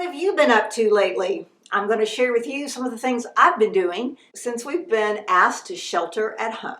What have you been up to lately? I'm going to share with you some of the things I've been doing since we've been asked to shelter at home.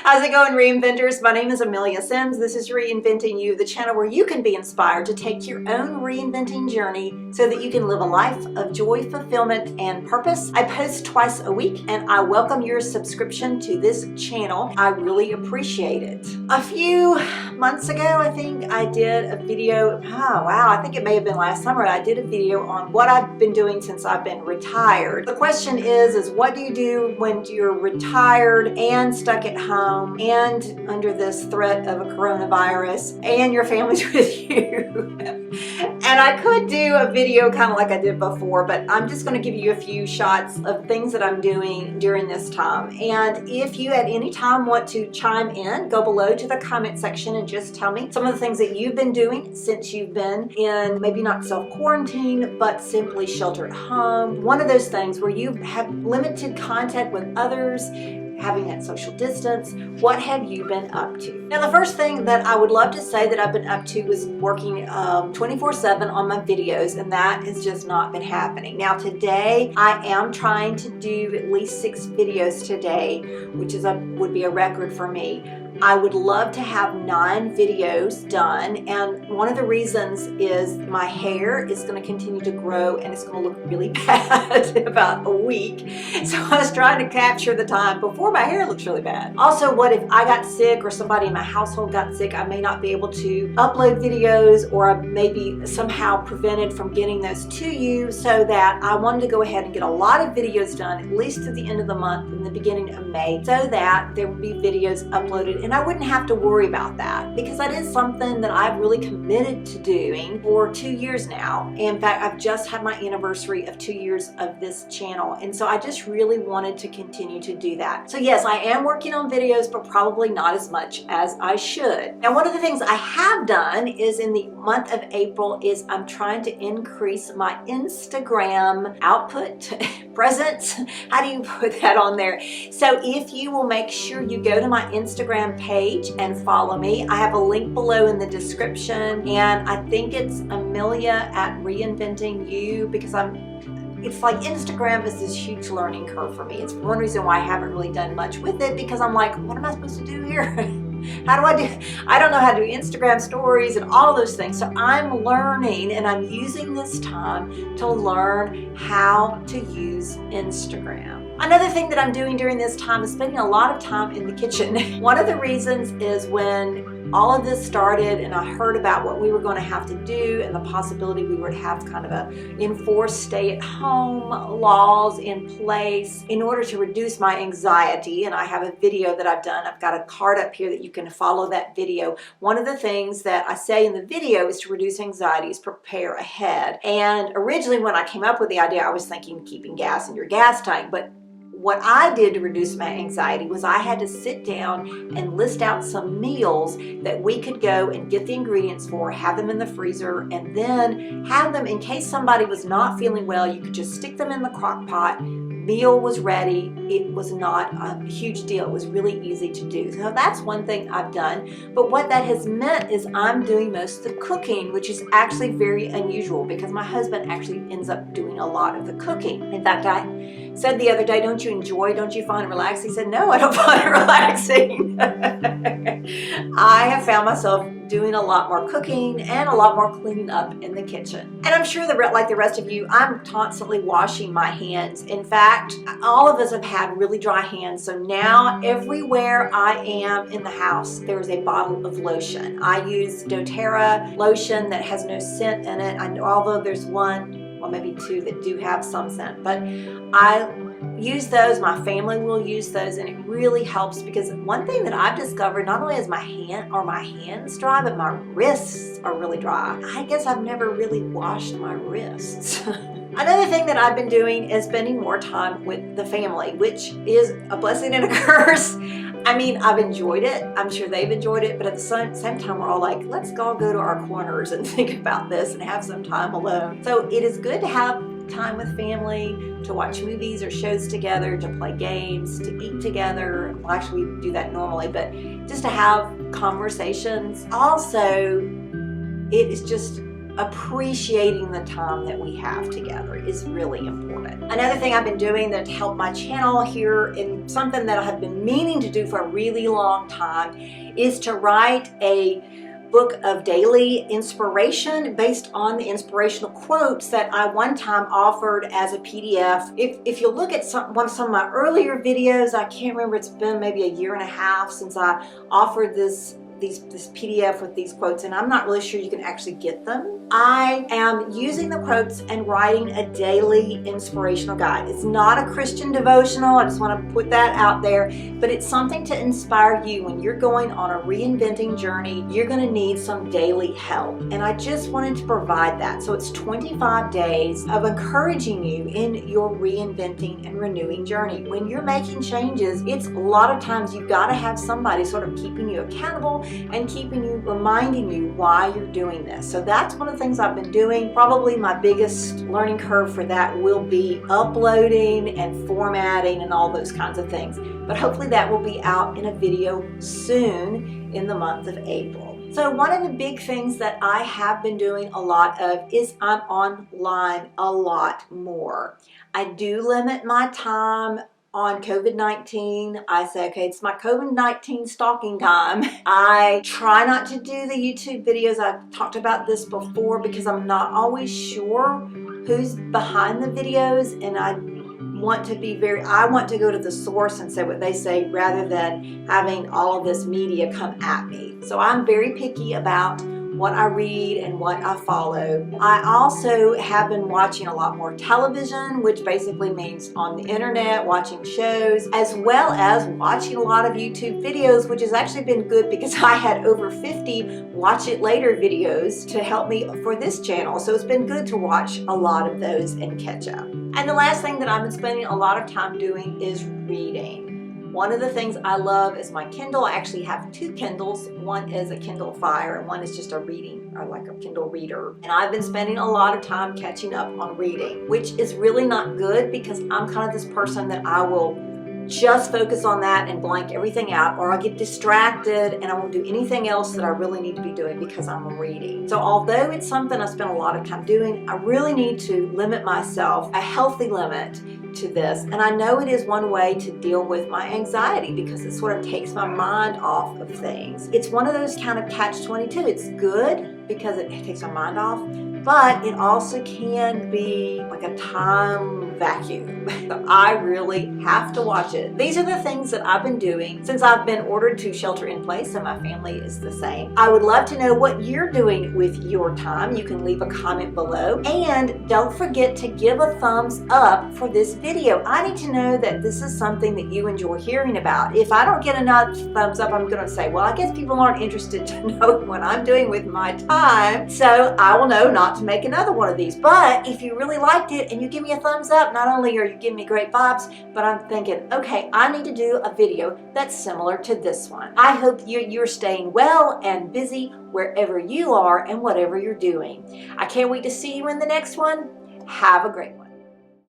How's it going, Reinventors? My name is Amelia Sims. This is Reinventing You, the channel where you can be inspired to take your own reinventing journey so that you can live a life of joy, fulfillment, and purpose. I post twice a week, and I welcome your subscription to this channel. I really appreciate it. A few months ago, I think I did a video. I think it may have been last summer. I did a video on what I've been doing since I've been retired. The question is what do you do when you're retired and stuck at home and under this threat of a coronavirus and your family's with you? And I could do a video kind of like I did before, but I'm just going to give you a few shots of things that I'm doing during this time. And if you at any time want to chime in, go below to the comment section and just tell me some of the things that you've been doing since you've been in maybe not self-quarantine, but simply shelter at home. One of those things where you have limited contact with others, having that social distance. What have you been up to? Now, the first thing that I would love to say that I've been up to is working 24/7 on my videos, and that has just not been happening. Now, today I am trying to do at least 6 videos today, which would be a record for me. I would love to have 9 videos done, and one of the reasons is my hair is going to continue to grow and it's going to look really bad in about a week. So I was trying to capture the time before my hair looks really bad. Also, what if I got sick or somebody in my household got sick? I may not be able to upload videos, or I may be somehow prevented from getting those to you, so that I wanted to go ahead and get a lot of videos done at least to the end of the month and the beginning of May, so that there would be videos uploaded and I wouldn't have to worry about that, because that is something that I've really committed to doing for 2 years now. In fact, I've just had my anniversary of 2 years of this channel, and so I just really wanted to continue to do that. So yes, I am working on videos, but probably not as much as I should. Now, one of the things I have done is in the month of April is I'm trying to increase my Instagram output, presence. How do you put that on there? So if you will make sure you go to my Instagram page and follow me. I have a link below in the description, and I think it's Amelia at Reinventing You, because it's like Instagram is this huge learning curve for me. It's one reason why I haven't really done much with it, because I'm like, what am I supposed to do here? How do I do? I don't know how to do Instagram stories and all those things. So I'm learning, and I'm using this time to learn how to use Instagram. Another thing that I'm doing during this time is spending a lot of time in the kitchen. One of the reasons is when all of this started and I heard about what we were going to have to do and the possibility we would have kind of a enforced stay-at-home laws in place in order to reduce my anxiety. And I have a video that I've done. I've got a card up here that you can follow that video. One of the things that I say in the video is to reduce anxiety is prepare ahead. And originally when I came up with the idea, I was thinking keeping gas in your gas tank, but what I did to reduce my anxiety was I had to sit down and list out some meals that we could go and get the ingredients for, have them in the freezer, and then have them in case somebody was not feeling well. You could just stick them in the crock pot. Meal was ready. It was not a huge deal. It was really easy to do. So that's one thing I've done. But what that has meant is I'm doing most of the cooking, which is actually very unusual because my husband actually ends up doing a lot of the cooking. In fact, I said the other day, don't you find it relaxing? He said, no, I don't find it relaxing. I have found myself doing a lot more cooking and a lot more cleaning up in the kitchen. And I'm sure that, like the rest of you, I'm constantly washing my hands. In fact, all of us have had really dry hands. So now everywhere I am in the house, there is a bottle of lotion. I use doTERRA lotion that has no scent in it. Although there's one, well, maybe 2 that do have some scent, but I use those. My family will use those, and it really helps, because one thing that I've discovered, not only is my hands dry, but my wrists are really dry. I guess I've never really washed my wrists. Another thing that I've been doing is spending more time with the family, which is a blessing and a curse. I mean, I've enjoyed it. I'm sure they've enjoyed it, but at the same time, we're all like, let's all go to our corners and think about this and have some time alone. So it is good to have time with family, to watch movies or shows together, to play games, to eat together. Well, actually, we do that normally, but just to have conversations. Also, it is just appreciating the time that we have together is really important. Another thing I've been doing that helped my channel here, and something that I have been meaning to do for a really long time, is to write a book of daily inspiration based on the inspirational quotes that I one time offered as a PDF. If you look at some of my earlier videos, I can't remember, it's been maybe a year and a half since I offered this PDF with these quotes, and I'm not really sure you can actually get them. I am using the quotes and writing a daily inspirational guide. It's not a Christian devotional, I just want to put that out there, but it's something to inspire you when you're going on a reinventing journey. You're going to need some daily help, and I just wanted to provide that. So it's 25 days of encouraging you in your reinventing and renewing journey. When you're making changes, it's a lot of times you've got to have somebody sort of keeping you accountable and reminding you why you're doing this. So that's one of the things I've been doing. Probably my biggest learning curve for that will be uploading and formatting and all those kinds of things. But hopefully that will be out in a video soon in the month of April. So one of the big things that I have been doing a lot of is I'm online a lot more. I do limit my time on COVID-19. I say, okay, it's my COVID-19 stalking time. I try not to do the YouTube videos. I've talked about this before because I'm not always sure who's behind the videos, and I want to go to the source and say what they say rather than having all of this media come at me. So I'm very picky about what I read and what I follow. I also have been watching a lot more television, which basically means on the internet, watching shows, as well as watching a lot of YouTube videos, which has actually been good because I had over 50 watch it later videos to help me for this channel. So it's been good to watch a lot of those and catch up. And the last thing that I've been spending a lot of time doing is reading. One of the things I love is my Kindle. I actually have two Kindles. One is a Kindle Fire and one is just a reading, or like a Kindle reader. And I've been spending a lot of time catching up on reading, which is really not good because I'm kind of this person that I will just focus on that and blank everything out, or I'll get distracted and I won't do anything else that I really need to be doing because I'm reading. So although it's something I spend a lot of time doing, I really need to limit myself, a healthy limit to this. And I know it is one way to deal with my anxiety because it sort of takes my mind off of things. It's one of those kind of catch-22. It's good because it takes my mind off, but it also can be like a time vacuum. So I really have to watch it. These are the things that I've been doing since I've been ordered to shelter in place, and my family is the same. I would love to know what you're doing with your time. You can leave a comment below, and don't forget to give a thumbs up for this video. I need to know that this is something that you enjoy hearing about. If I don't get enough thumbs up, I'm going to say, well, I guess people aren't interested to know what I'm doing with my time, so I will know not to make another one of these. But if you really liked it and you give me a thumbs up, not only are you giving me great vibes, but I'm thinking, okay, I need to do a video that's similar to this one. I hope you're staying well and busy wherever you are and whatever you're doing. I can't wait to see you in the next one. Have a great one.